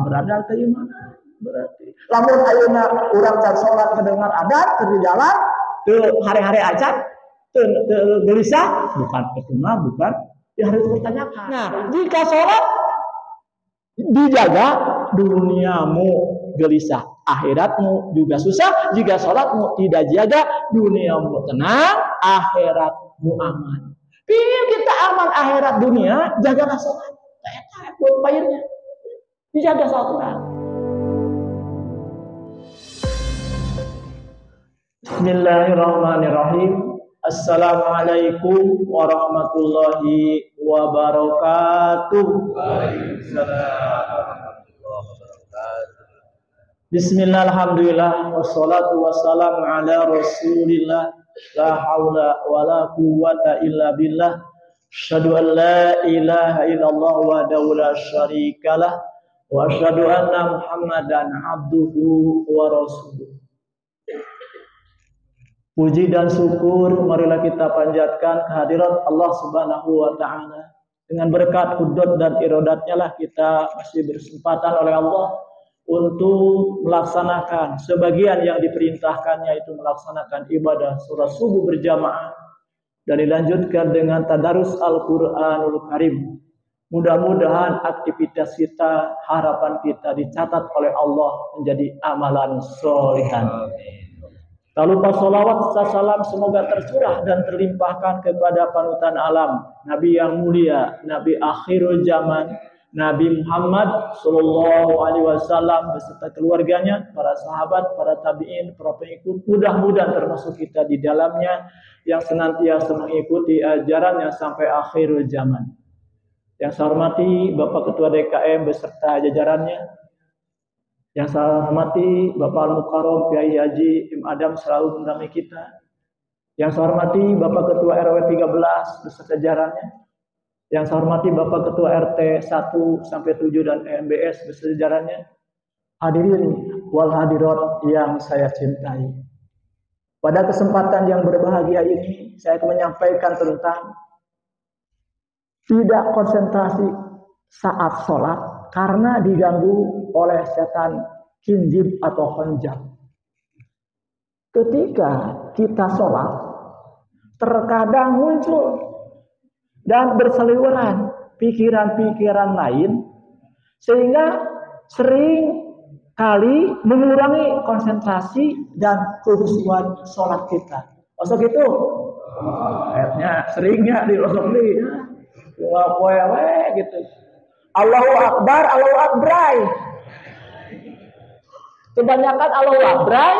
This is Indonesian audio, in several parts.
Beradab teh mana? Berarti lamun ayeuna urang can salat kedengar adat keur di jalan teu hari-hari acan teu gelisah bukan ketuna bukan ya harus bertanyakan. Nah, jika salat dijaga duniamu gelisah, akhiratmu juga susah. Jika salatmu tidak jaga, duniamu tenang, akhiratmu aman. Pingin kita aman akhirat dunia, jagalah salat. Eta buat bayarnya. Dijaga salat. Bismillahirrahmanirrahim. Assalamualaikum warahmatullahi wabarakatuh. Bismillah, alhamdulillah, wassalatu wassalamu ala rasulillah, la hawla wa la quwwata illa billah, asyhadu an la ilaha illallah wahdahu la syarikalah, wa asyhadu anna muhammadan abduhu wa rasuluh. Puji dan syukur marilah kita panjatkan kehadirat Allah Subhanahu wa taala. Dengan berkat qudrat dan iradatnya lah kita masih berkesempatan oleh Allah untuk melaksanakan sebagian yang diperintahkannya, itu melaksanakan ibadah salat subuh berjamaah dan dilanjutkan dengan tadarus Al-Qur'anul Karim. Mudah-mudahan aktivitas kita, harapan kita dicatat oleh Allah menjadi amalan sholihan. Tak lupa salawat serta salam semoga tercurah dan terlimpahkan kepada panutan alam, Nabi yang mulia, Nabi akhirul zaman, Nabi Muhammad sallallahu alaihi wasallam beserta keluarganya, para sahabat, para tabi'in, para pengikut, mudah-mudahan termasuk kita di dalamnya yang senantiasa mengikuti ajarannya sampai akhirul zaman. Yang saya hormati Bapak Ketua DKM beserta jajarannya, yang saya hormati Bapak Al-Mukarram Kiai Haji Im Adam selalu mendampingi kita. Yang saya hormati Bapak Ketua RW 13 beserta jajarannya. Yang saya hormati Bapak Ketua RT 1 sampai 7 dan MBS beserta jajarannya. Hadirin wal hadirat yang saya cintai. Pada kesempatan yang berbahagia ini saya akan menyampaikan tentang tidak konsentrasi saat sholat karena diganggu oleh setan kinjib atau honjab. Ketika kita sholat, terkadang muncul dan berseliweran pikiran-pikiran lain, sehingga sering kali mengurangi konsentrasi dan khusyuan sholat kita. Masuk itu, akhirnya seringnya di gitu. Allahu Akbar, Allahu Akbar. Kebanyakan Allahu Akbar.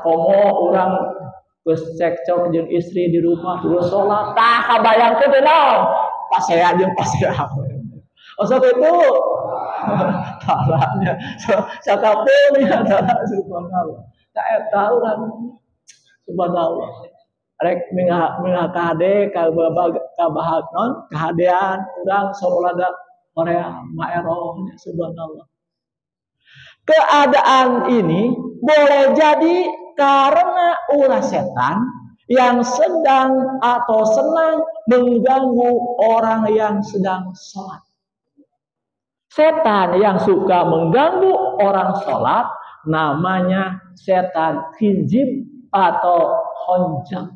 Komo orang geus cekcok jeung istri di rumah terus salat. Tah kabayangkeun teh naon? Pasea jeung pasea. Osok itu. Talanya. Sakapun ya subhanallah. Tak eta urang. Subhanallah. Rek mingah kahade kabahag non kahadean urang saulada Korea maeroh subhanallah. Keadaan ini boleh jadi karena ulah setan yang sedang atau senang mengganggu orang yang sedang sholat. Setan yang suka mengganggu orang sholat namanya setan kinjib atau honjab.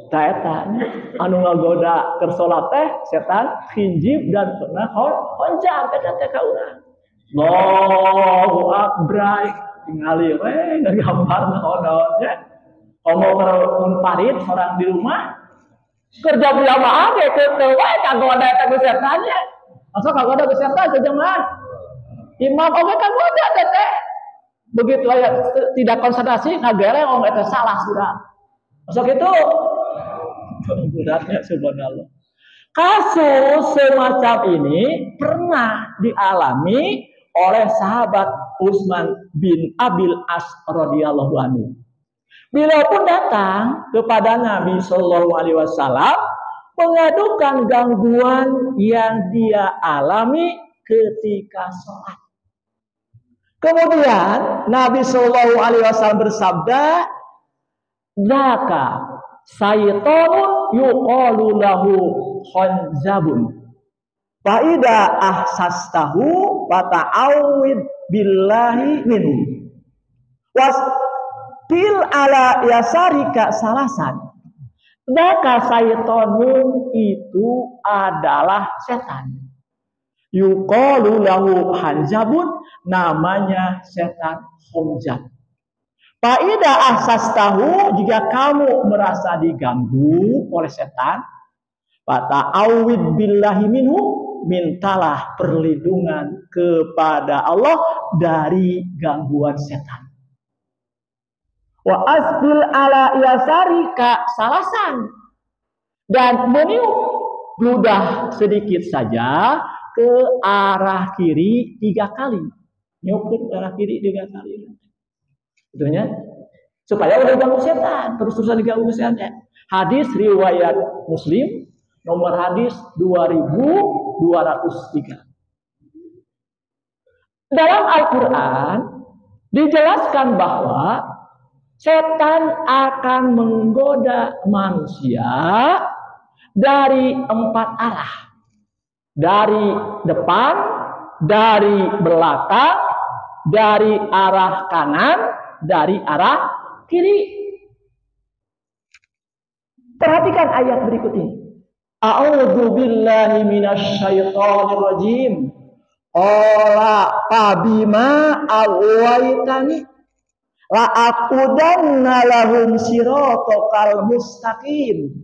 Taeta anu ngagoda keur salat teh setan kinjib dan pernah honjab eta teh ka urang. Allahu Akbar tingali we ngagambar naon-naonnya. Komo keur parit orang di rumah kerja berjamaah ge teu wae kagoda eta ku setannya. Asa kagoda ku setan jemaah. Imam oge kagoda teh. Begitu aya tidak konsentrasi ngagereng ong eta salah surah. Masuk itu beratnya subhanallah. Kasus semacam ini pernah dialami oleh sahabat Utsman bin Abil As radhiyallahu anhu. Beliau pun datang kepada Nabi sallallahu alaihi wasallam mengadukan gangguan yang dia alami ketika sholat. Kemudian Nabi sallallahu alaihi wasallam bersabda, "Dzaka syaitonun yuqalu lahu khanzabun." Faida ahsastahu fata'awid billahi minhu. Wasbil ala yasarika salasan. Maka syaitonun itu adalah setan. Yuqalu lahu hanjabun, namanya setan Hamzah. Faida ahsastahu, jika kamu merasa diganggu oleh setan, fata'awid billahi minhu, mintalah perlindungan kepada Allah dari gangguan setan. Wa asbil ala yasarika salasan, dan meniup ludah sedikit saja ke arah kiri 3 kali. Niup ke arah kiri 3 kali. Betulnya supaya udah diganggu setan, terus-terusan diganggu setan. Hadis riwayat Muslim, nomor hadis 2203. Dalam Al-Quran dijelaskan bahwa setan akan menggoda manusia dari 4 arah. Dari depan, dari belakang, dari arah kanan, dari arah kiri. Perhatikan ayat berikut ini. A'udzu billahi minasyaitonir rajim. Qala fabima aghwaytani la aqudanna lahum siratal mustaqim.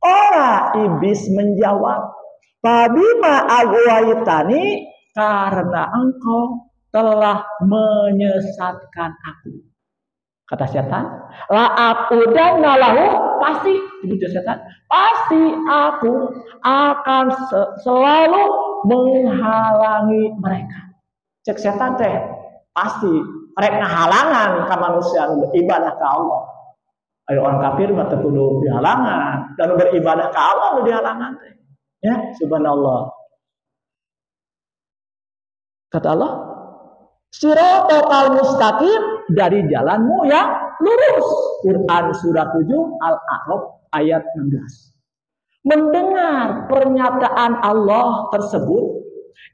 Ora iblis menjawab, fabima aghwaytani, karena engkau telah menyesatkan aku. Kata setan, la aqudanna lahum, pasti itu setan, pasti aku akan selalu menghalangi mereka. Cek setan teh pasti mereka halangan ke manusia beribadah ke Allah. Ayo orang kafir mah kudu dihalangan, dan beribadah ke Allah dihalangan teh. Ya, subhanallah. Kata Allah, siratal mustaqim, dari jalanmu yang lurus. Quran surah 7 Al-A'raf ayat 16. Mendengar pernyataan Allah tersebut,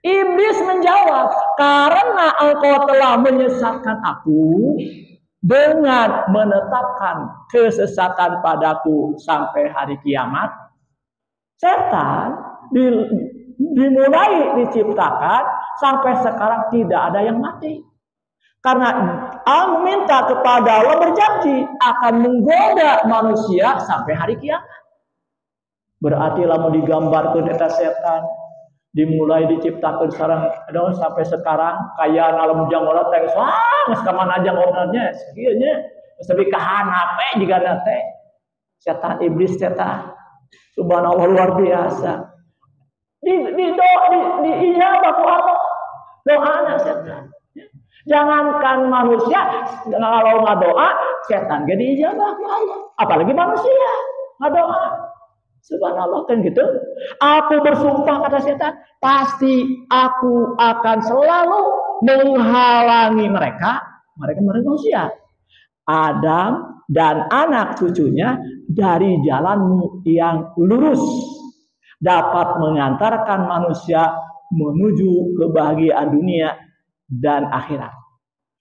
iblis menjawab, karena engkau telah menyesatkan aku dengan menetapkan kesesatan padaku sampai hari kiamat. Setan dimulai diciptakan sampai sekarang tidak ada yang mati. Karena Allah meminta kepada Allah, berjanji akan menggoda manusia sampai hari kiamat. Berarti lamun digambarkan eta setan dimulai diciptakan sekarang sampai sekarang kayak alam jangola teh geus ka mana jangolanya kieu nya lebih ka HP juga teh setan iblis setan subhanallah luar biasa di ijabah ku Allah doana setan. Jangankan manusia, kalau ngadoa setan ge diijabah ku Allah, apalagi manusia ngadoa. Subhanallah, kan gitu. Aku bersumpah, kata setan, pasti aku akan selalu menghalangi mereka manusia, Adam dan anak cucunya, dari jalanmu yang lurus, dapat mengantarkan manusia menuju kebahagiaan dunia dan akhirat.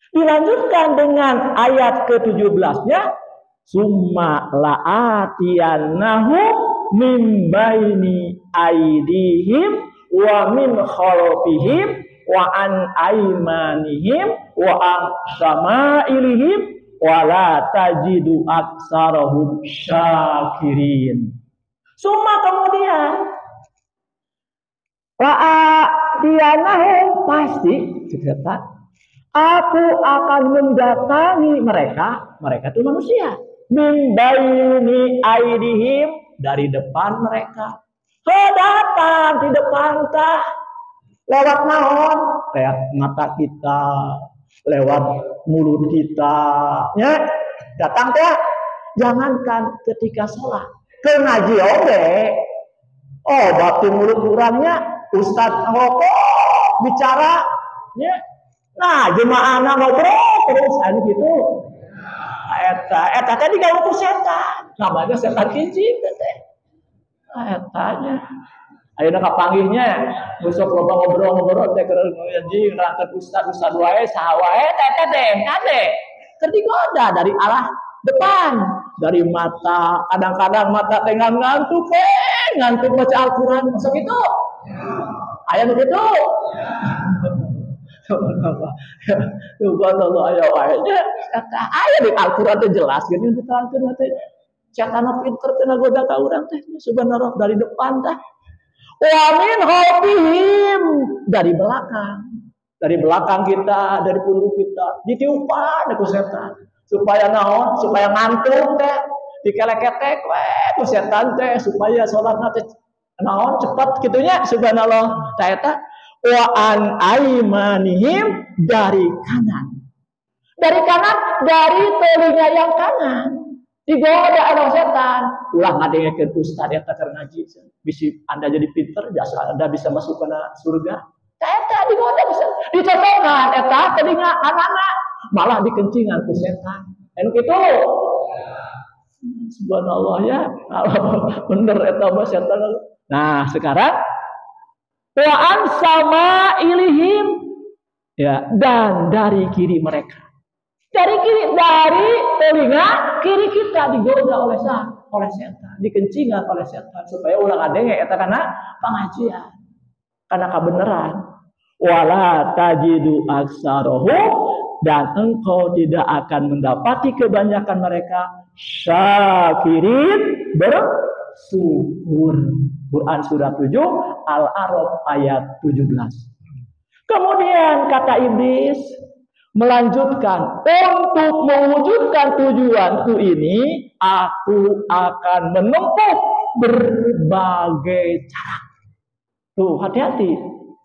Dilanjutkan dengan ayat ke-17-nya, summa la'atiyannahum min baini aidihim wa min khalfihim wa an aymanihim wa an syama'ilihim wa la tajidu aktsarahum syakirin. Summa kemudian la'atiyanahum, pasti cerita, aku akan mendatangi mereka itu manusia, min baini aidihim, dari depan mereka. Datang di depan tah lewat naon? Lewat mata kita, lewat mulut kita, ya. Datang teh jangankan ketika sholat, ke ngaji oge. Oh, batu mulut kurangnya Ustadz ngokok bicara, ya. Nah, jemaahna ngobrol terus anu gitu. Eta tadi kalau ku setan, namanya setan kincing teh. Etanya. Ayeuna kapanggihnya besok loba ngobrol-ngobrol teh keur anjing rangkeun ustad wae saha wae teh teh kade. Keur digoda dari arah depan, dari mata, kadang-kadang mata teh ngantuk ngantuk baca Al-Qur'an masuk itu. Aya begitu. Subhanallah aya wae nya. Aya di Al-Qur'an teh jelas gini diterangkeun teh. Cetana pinter teh nagoda ka urang teh. Subhanallah dari depan tah. Wa min hobihim dari belakang kita, dari pundak kita ditiupan ku setan supaya naon, supaya ngantuk teh dikeleketek we ku setan teh supaya salatna teh naon cepat kitunya. Subhanallah tah eta wa an aimanihim dari kanan dari telinga yang kanan digoda oleh setan. Ulah ngadengekeun ustaz eta keur ngaji. Bisi Anda jadi pinter, jasa Anda bisa masuk ke surga. Eta digoda bisa dicocokan eta telinga kanana malah dikencingan ku setan. Anu kitu. Subhanallah ya. Bener eta mah setan. Nah, sekarang wa an sama ilihim ya, dan dari kiri mereka. Dari telinga kiri kita digoda oleh setan, dikencingan oleh setan supaya ulah ngadenge eta kana pangajian, kana kebenaran. Wala tajidu aksarohum, dan engkau tidak akan mendapati kebanyakan mereka syakirin, bersyukur. Quran surah 7 Al-A'raf ayat 17. Kemudian kata iblis melanjutkan, untuk mewujudkan tujuanku ini aku akan menempuh berbagai cara. Tuh hati-hati,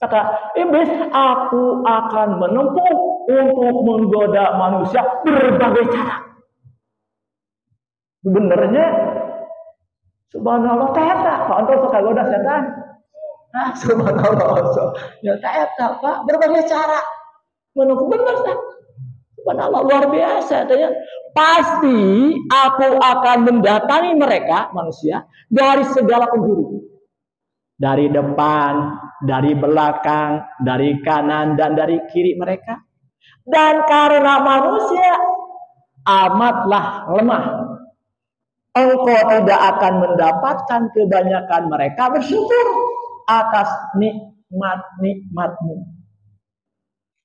kata iblis, aku akan menempuh untuk menggoda manusia berbagai cara. Benernya subhanallah eta Pak untuk suka goda setan. Nah, subhanallah ya eta Pak berbagai cara. Menunggu benar tak? Subhanallah luar biasa katanya. Pasti aku akan mendatangi mereka manusia dari segala penjuru. Dari depan, dari belakang, dari kanan dan dari kiri mereka. Dan karena manusia amatlah lemah, engkau tidak akan mendapatkan kebanyakan mereka bersyukur atas nikmat-nikmatmu.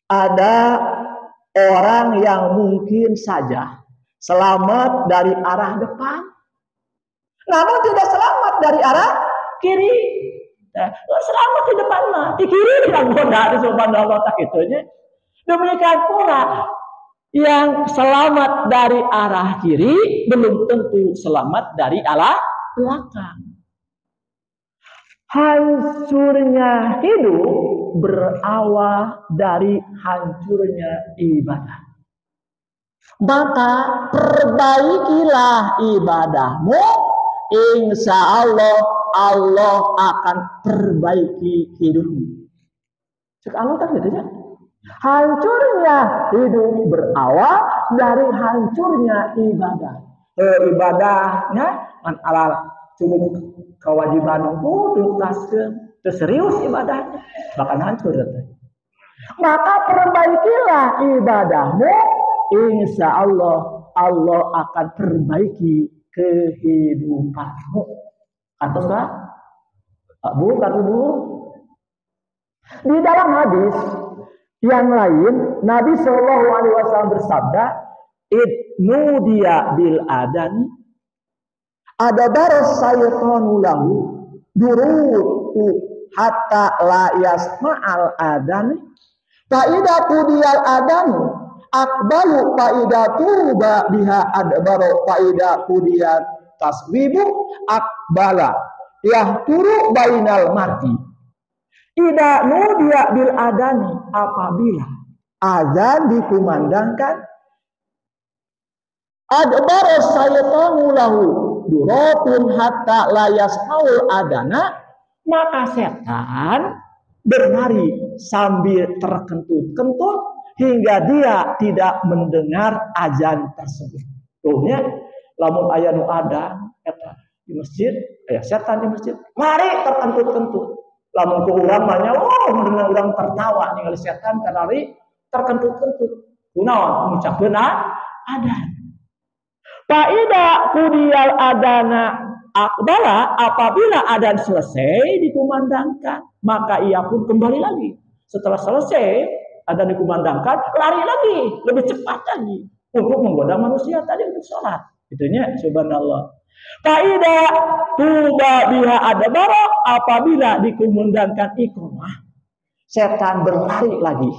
Ada orang yang mungkin saja selamat dari arah depan, namun tidak selamat dari arah kiri. Selamat di depan mah, di kiri tidak goda di subhanallah tak itunya. Demikian pula yang selamat dari arah kiri belum tentu selamat dari arah belakang. Hancurnya hidup berawal dari hancurnya ibadah. Maka perbaikilah ibadahmu, insya Allah Allah akan perbaiki hidupmu. Cek Allah kan gitu ya. Hancurnya hidup berawal dari hancurnya ibadah. Ibadahnya an alal cukup kewajiban tuntaskeun. Serius ibadahnya bahkan hancur. Maka perbaikilah ibadahmu, insya Allah Allah akan perbaiki kehidupanmu. Atau enggak? Kartu Bu. Di dalam hadis yang lain Nabi Shallallahu Alaihi Wasallam bersabda, "Idnudiya bil adani, ada baros sayatonu lahu durutu hatta la yasma'al adani faidatu diyal adani akbalu faidatu biha adbaro faidatu diyal taswibu akbala yahturu bainal mar'i ida nudiya bil adani, apabila azan dikumandangkan adbaro sayatanu lahu durotun hatta la yasma'ul adana, maka setan berlari sambil terkentut-kentut hingga dia tidak mendengar azan tersebut. Tuhnya lamun aya nu ada eta di masjid, aya setan di masjid, lari terkentut-kentut. Lamun ku urang banyak, mendengar orang tertawa ningali setan kanari terkentut-kentut. Kunaon ngucapkeun adzan. Faida qudiyal adana akbala, apabila adzan selesai dikumandangkan, maka ia pun kembali lagi. Setelah selesai adzan dikumandangkan, lari lagi, lebih cepat lagi untuk menggoda manusia tadi untuk sholat. Itunya subhanallah. Faida tuba biha adabara, apabila dikumandangkan iqamah, setan berlari lagi.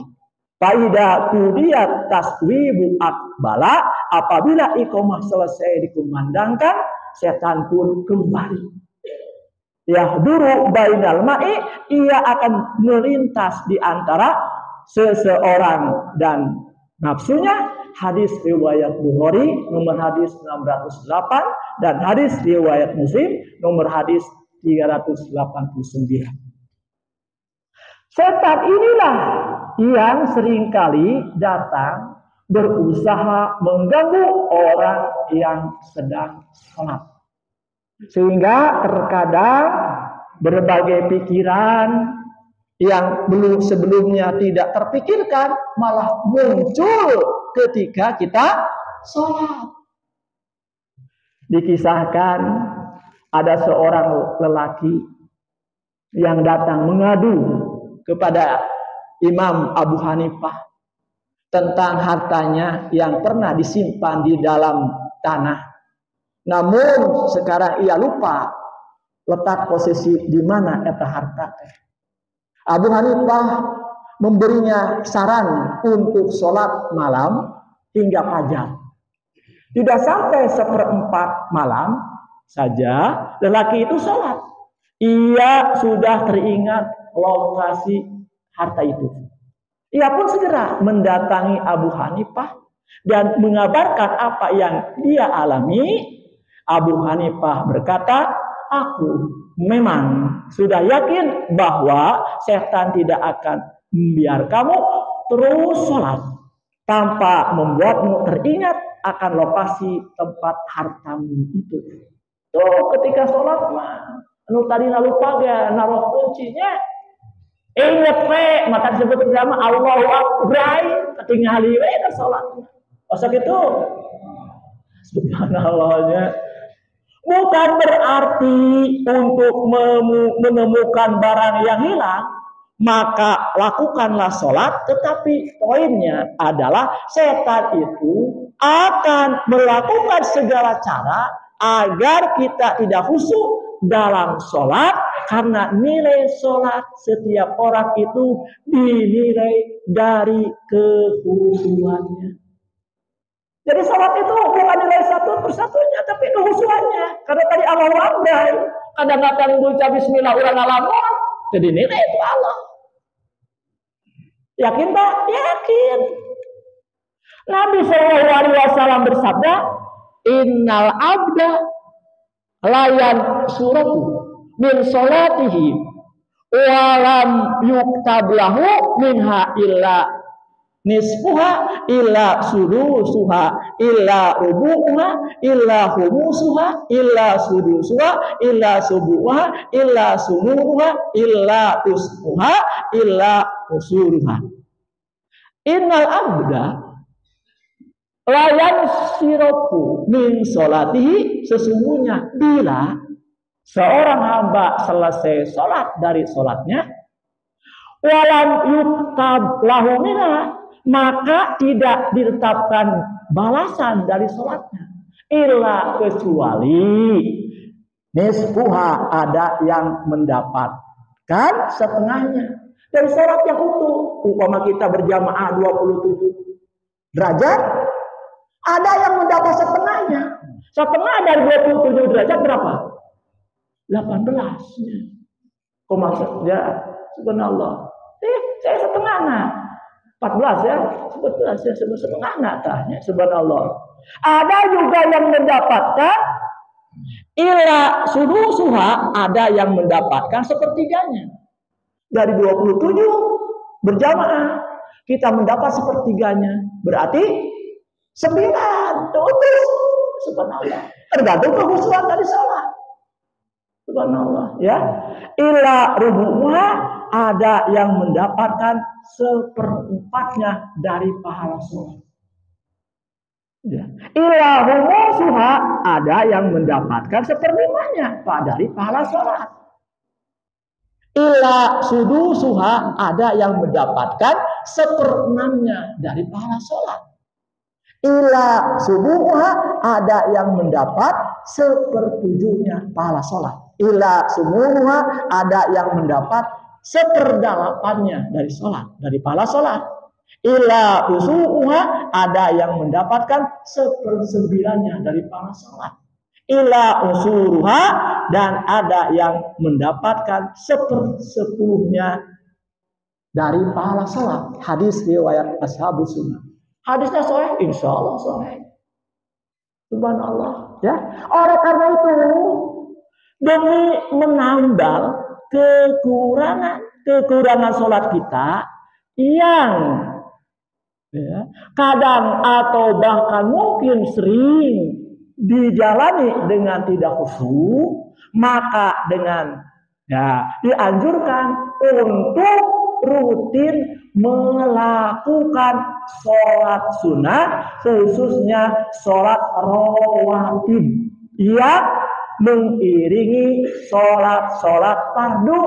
Faida qudiyat taswibu akbala, apabila iqamah selesai dikumandangkan, setan pun kembali. Yahduru bainal ma'i, ia akan melintas di antara seseorang dan nafsunya. Hadis riwayat Bukhari nomor hadis 608 dan hadis riwayat Muslim nomor hadis 389. Setan inilah yang seringkali datang berusaha mengganggu orang yang sedang sholat. Sehingga terkadang berbagai pikiran yang belum sebelumnya tidak terpikirkan malah muncul ketika kita sholat. Dikisahkan ada seorang lelaki yang datang mengadu kepada Imam Abu Hanifah tentang hartanya yang pernah disimpan di dalam tanah. Namun sekarang ia lupa letak posisi di mana eta harta. Abu Hanifah memberinya saran untuk sholat malam hingga fajar. Tidak sampai 1/4 malam saja lelaki itu sholat. Ia sudah teringat lokasi harta itu. Ia pun segera mendatangi Abu Hanifah dan mengabarkan apa yang dia alami. Abu Hanifah berkata, aku memang sudah yakin bahwa setan tidak akan membiarkan kamu terus sholat tanpa membuatmu teringat akan lokasi tempat hartamu itu. Tuh ketika sholat mah, anu tadi lupa ya naruh kuncinya. Ingat mata disebut bersama Allahu Akbar, ketinggali ke sholat. Masa gitu, subhanallahnya. Bukan berarti untuk menemukan barang yang hilang, maka lakukanlah sholat. Tetapi poinnya adalah setan itu akan melakukan segala cara agar kita tidak khusyuk dalam sholat. Karena nilai sholat setiap orang itu dinilai dari kehusuannya. Jadi sholat itu bukan nilai satu persatunya, tapi kehusuannya. Karena tadi Allahu Akbar, kadang-kadang baca Bismillah urang ngalamun, jadi nilai itu Allah. Yakin tak? Yakin. Nabi SAW bersabda, Innal abda layan suratu min sholatihi walam yuktab lahu minha illa nisfuha illa sudusuha illa rubu'uha illa humusuha illa sudusuha illa subu'uha illa sumuruha illa usmuha illa usuruha. Innal abda layan siroku min sholatihi, sesungguhnya bila seorang hamba selesai sholat dari sholatnya, walam yuktab lahu minha, maka tidak ditetapkan balasan dari sholatnya, illa kecuali nisfuha, ada yang mendapatkan setengahnya dari sholat yang utuh. Umpama kita berjamaah 27 derajat, ada yang mendapat setengahnya. Setengah dari 27 derajat berapa? 18-nya. Kok maksudnya? Subhanallah. Saya setengah nak. 14 ya, 14 ya, setengah nak tanya. Subhanallah. Ada juga yang mendapatkan ila sudusuha, ada yang mendapatkan sepertiganya. Dari 27 berjamaah, kita mendapat sepertiganya. Berarti 9. Tuh, subhanallah. Tergantung kehusuan dari sholat. Subhanallah, ya. Ila rubuha, ada yang mendapatkan seperempatnya dari pahala sholat. Ya. Ila humusuha, ada yang mendapatkan seperlimanya dari pahala sholat. Ila sudusuha, ada yang mendapatkan seperenamnya dari pahala sholat. Ila subuha, ada yang mendapat sepertujuhnya pahala sholat. Ila sumuha, ada yang mendapat seperdelapannya dari sholat, dari pahala sholat. Ila usuha, ada yang mendapatkan sepersembilannya dari pahala sholat. Ila usuruha, dan ada yang mendapatkan sepersepuluhnya dari pahala sholat. Hadis riwayat Ashabus Sunnah. Hadisnya sahih, insya Allah sahih. Subhanallah, ya. Oleh karena itu, demi menambal kekurangan sholat kita yang ya, kadang atau bahkan mungkin sering dijalani dengan tidak khusyuk, maka dengan dianjurkan untuk rutin melakukan sholat sunnah, khususnya sholat rawatib yang mengiringi sholat fardu.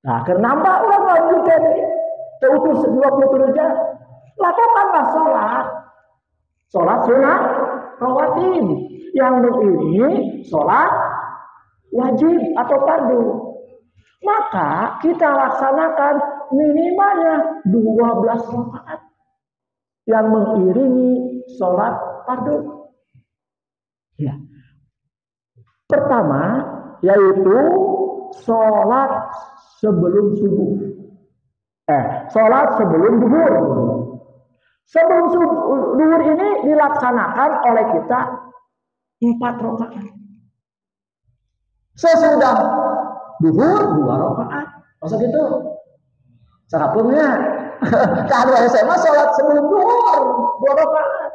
Nah, kenapa orang wajib ini seutuh 23 jam? Lakukanlah sholat sunnah rawatib yang mengiringi sholat wajib atau fardu. Maka kita laksanakan minimalnya 12 rakaat yang mengiringi sholat fardu. Ya. Pertama yaitu sholat sebelum subuh. Sholat sebelum duhur. Sebelum duhur ini dilaksanakan oleh kita 4 rakaat. Sesudah duhur 2 rakaat. Masa gitu? Sarapungnya. Kalau SMA sholat sebelum duhur 2 rakaat.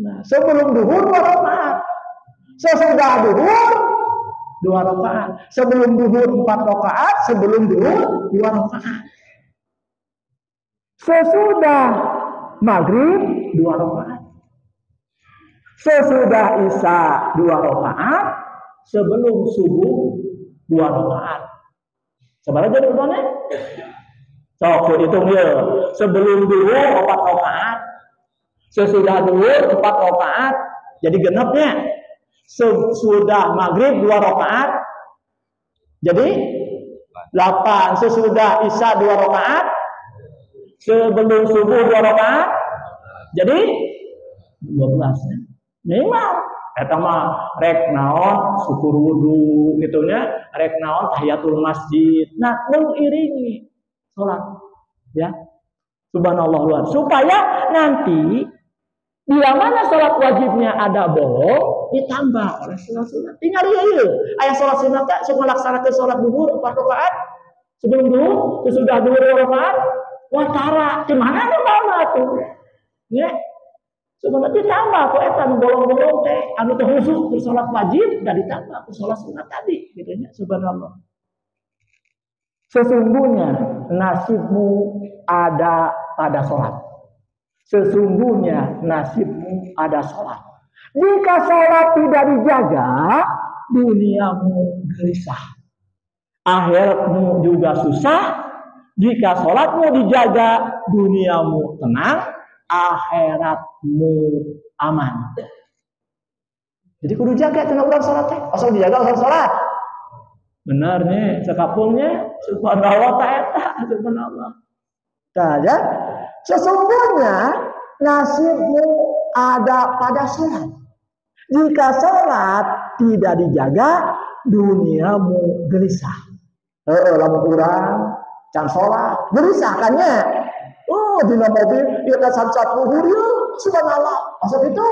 Nah, sebelum duhur 2 rakaat. Sesudah duhur 2 rakaat. Sebelum duhur 4 rakaat. Sebelum duhur 2 rakaat. Sesudah maghrib 2 rakaat. Sesudah isya 2 rakaat. Sebelum subuh 2 rakaat. Sebenarnya jadi umpamanya. Sok hitung ya. Sebelum duhur 4 rakaat. Sesudah duhur 4 rakaat. Jadi genepnya. Sesudah maghrib 2 rakaat. Jadi 8. Sesudah isya 2 rakaat. Sebelum subuh 2 rakaat. Jadi 12. Minimal. Eta mah rek naon syukur wudu gitunya, rek naon tahiyatul masjid. Nah, mengiringi salat ya. Subhanallah luar. Supaya nanti bila mana salat wajibnya ada bolong ditambah oleh salat sunat. Tinggal ieu. Aya salat sunat teh sok ngalaksanakeun salat duhur 4 rakaat. Sebelum duhur, sesudah duhur 2 rakaat. Watara, di mana tuh? Ya. Sebenarnya ditambah kok eta nu bolong-bolong teh anu teh khusus ku salat wajib dan ditambah ku salat sunat tadi gitu nya. Subhanallah. Sesungguhnya nasibmu ada pada salat. Sesungguhnya nasibmu ada salat. Jika salat tidak dijaga, duniamu gelisah. Akhiratmu juga susah. Jika salatmu dijaga, duniamu tenang. Akhiratmu aman. Jadi kudu jaga cenah urang salat teh. Asal dijaga asal salat. Benar nih, sekapungnya subhanallah ta eta, subhanallah. Tah ya. Sesungguhnya nasibmu ada pada salat. Jika salat tidak dijaga, duniamu gelisah. Lamun urang can salat, gelisah kan nya. Dina mobil dia kan samsat luhur ya, subhanallah. Maksud itu,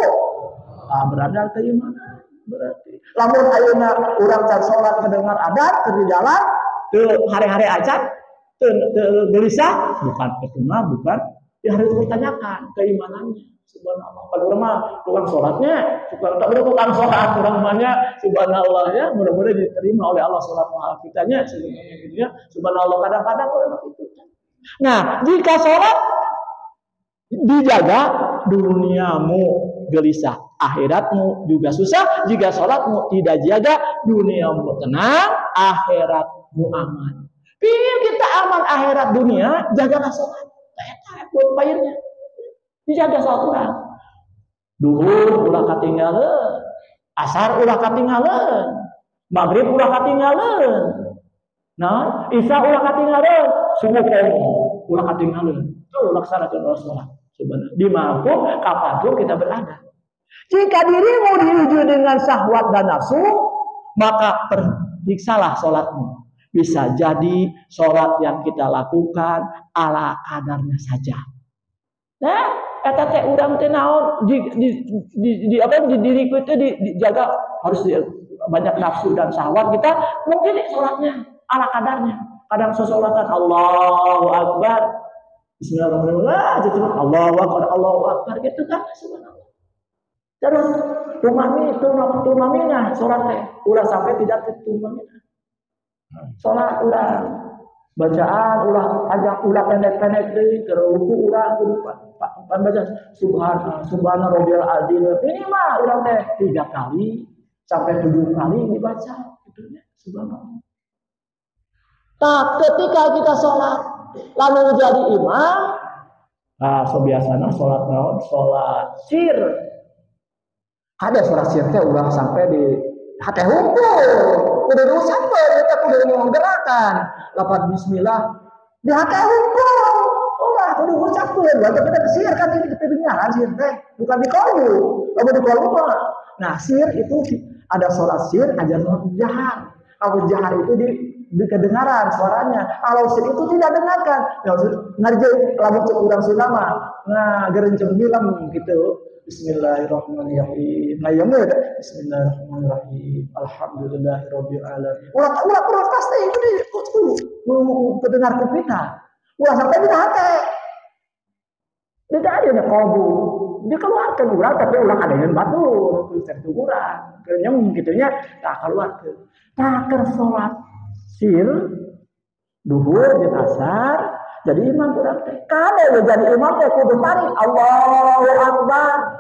berada ke mana? Berarti. Lamun ayeuna urang can salat mendengar adzan keur di jalan, teu hari-hari acan, teu gelisah, bukan ketuna, bukan. Ya harus bertanyakan keimanannya. Subhanallah. Kalau mah tukang sholatnya, tak boleh tukang sholat, orang banyak. Subhanallah ya, mudah-mudahan diterima oleh Allah sholat mahal kitanya, sebenarnya gitu ya. Subhanallah kadang-kadang orang itu. Nah, jika sholat dijaga, duniamu gelisah, akhiratmu juga susah. Jika sholatmu tidak jaga, duniamu tenang, akhiratmu aman. Pingin kita aman akhirat dunia, jagalah sholat. Kayak bayarnya. Dijaga sholat orang. Duhur ulah katinggalan, asar ulah katinggalan, maghrib ulah katinggalan, nah isya ulah katinggalan, subuh ulah katinggalan. Tuh laksanakan sholat. Sebenarnya dimampu kapanpun kita berada. Jika dirimu diuji dengan syahwat dan nafsu, maka periksalah sholatmu. Bisa jadi sholat yang kita lakukan ala kadarnya saja. Nah, kata teh urang teh naon di apa di diriku itu dijaga harus banyak nafsu dan syahwat kita mungkin sholatnya ala kadarnya. Kadang sholatkan Allahu Akbar, Bismillahirrahmanirrahim, Allahu Akbar gitu kan, subhanallah. Terus tumami sholat teh ulah sampai tidak tumami. Sholat ulah bacaan ulah ajak ulah pendek-pendek deui keur ruku ulah pan baca subhana rabbiyal azim ini mah urang teh 3 kali sampai 7 kali dibaca gitu nya subhanallah. Nah, ketika kita sholat lalu jadi imam, nah biasana sholat naon? Sholat sir. Ada sholat sir teh ulah sampai di hate hukum. Udah sampai kita udah mau gerakan lapan bismillah di hati hukum udah ucapkan waktu kita sihir kan ini kita dengar sihir teh bukan di kolbu kalau di kolbu mah. Nah sihir itu ada sholat sihir ada sholat jahar. Kalau jahar itu di kedengaran suaranya, kalau sihir itu tidak dengarkan ngerjain lagu kurang sulama nah gerenceng bilang gitu. Bismillahirrahmanirrahim. Ayamnya Bismillahirrahmanirrahim. Alhamdulillahirabbil alamin. Ulah pasti itu di pendengar kita. Ulah sampai di hati. Tidak ada yang kalbu. Dia keluarkan urang tapi ulah ada yang batur, itu urang. Kenyang gitunya tak keluarkan. Tak sholat sir duhur jeung asar. Jadi imam kurang teh. Kada jadi imam teh kudu tarik Allahu Akbar.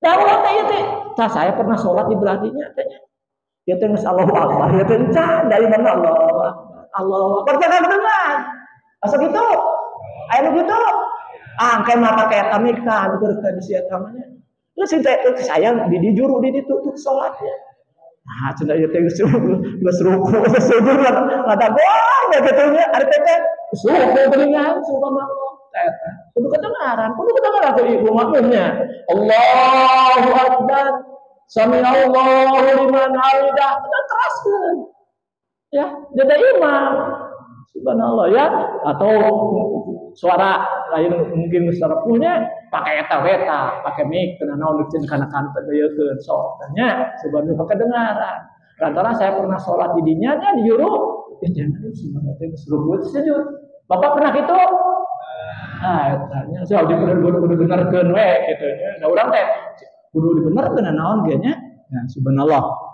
Nah, teh teh. Saya pernah sholat di belakangnya teh. Ya teh geus Allahu Akbar, ya teh can dari mana Allahu Akbar. Allahu Akbar jangan dengar. Asa gitu. Aya nu gitu. Angke mata kayak tamika keur ka di sia tamanya. Terus saya di juru di ditutup sholatnya. Nah, cenah ieu teh geus ruku, geus sujud ada gol gitu nya ari teh suruh belingan subhanallah eta. Kudu kedengaran ke ibu makmumnya. Allahu Akbar. Sami'allahu liman hamidah. Teraskeun. Ya, jadi imam. Subhanallah ya atau suara lain mungkin suara punya pakai eta pakai mic kana naon dikeun kana kantong deukeun sok tanya subhanallah kedengaran. Lantaran saya pernah sholat di dinya di juru jangan subhanallah teh serubut sujud. Bapak pernah gitu? Nah, tanya saya kudu dengarkeun we kitu nya. Da urang teh kudu dibenerkeun naon ge nya. Nah, subhanallah.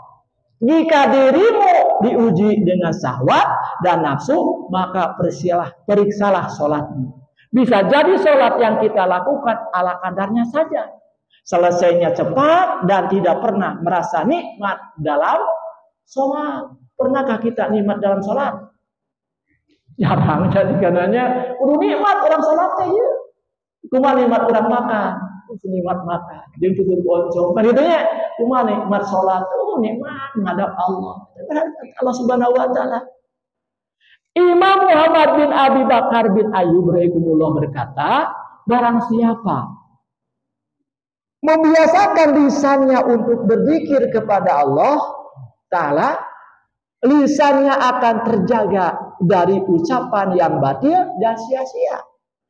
Jika dirimu diuji dengan syahwat dan nafsu, maka periksalah sholatmu. Bisa jadi sholat yang kita lakukan ala kadarnya saja. Selesainya cepat dan tidak pernah merasa nikmat dalam sholat. Pernahkah kita nikmat dalam sholat? Jarang. Jadi karenanya kudu nikmat orang sholat ya. Kumaha nikmat orang makan. Nikmat makan. Jeung tutur boncong. Begitu nya. Kumaha nikmat sholat. Nikmat menghadap Allah. Allah Subhanahu wa taala. Imam Muhammad bin Abi Bakar bin Ayyub rahimahullah berkata, barang siapa membiasakan lisannya untuk berzikir kepada Allah taala, lisannya akan terjaga dari ucapan yang batil dan sia-sia.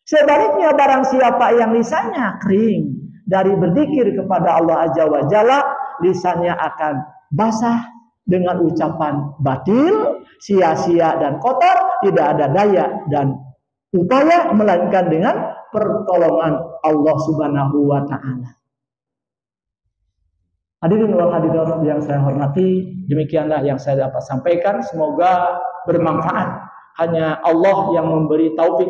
Sebaliknya barang siapa yang lisannya kering dari berzikir kepada Allah Azza wa Jalla, lisannya akan basah dengan ucapan batil, sia-sia dan kotor, tidak ada daya dan upaya melainkan dengan pertolongan Allah Subhanahu wa taala. Hadirin wal hadirat yang saya hormati, demikianlah yang saya dapat sampaikan, semoga bermanfaat. Hanya Allah yang memberi taufik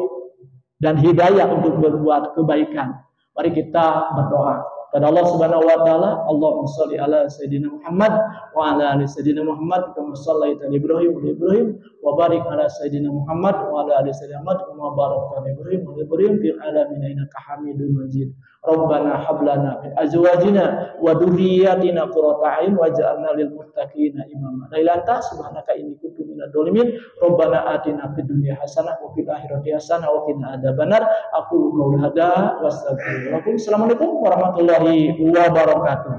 dan hidayah untuk berbuat kebaikan. Mari kita berdoa kepada Allah Subhanahu wa taala. Allahumma shalli ala sayidina Muhammad wa ala ali sayidina Muhammad kama shallaita ala Ibrahim wa Ibrahim wa barik ala sayidina Muhammad wa ala ali sayidina Muhammad kama barakta ala Ibrahim wa Ibrahim fil alamin innaka Hamidum Majid. Rabbana hab lana min azwajina wa dhurriyyatina qurrata a'yun waj'alna lil muttaqina imama. La ilaha illa anta subhanaka inni kuntu minadh dhalimin. Rabbana atina fid dunya hasanah wa fil akhirati hasanah wa qina adzabannar. Aku qauli hadza wastaghfirullakum. Assalamualaikum warahmatullahi wabarakatuh.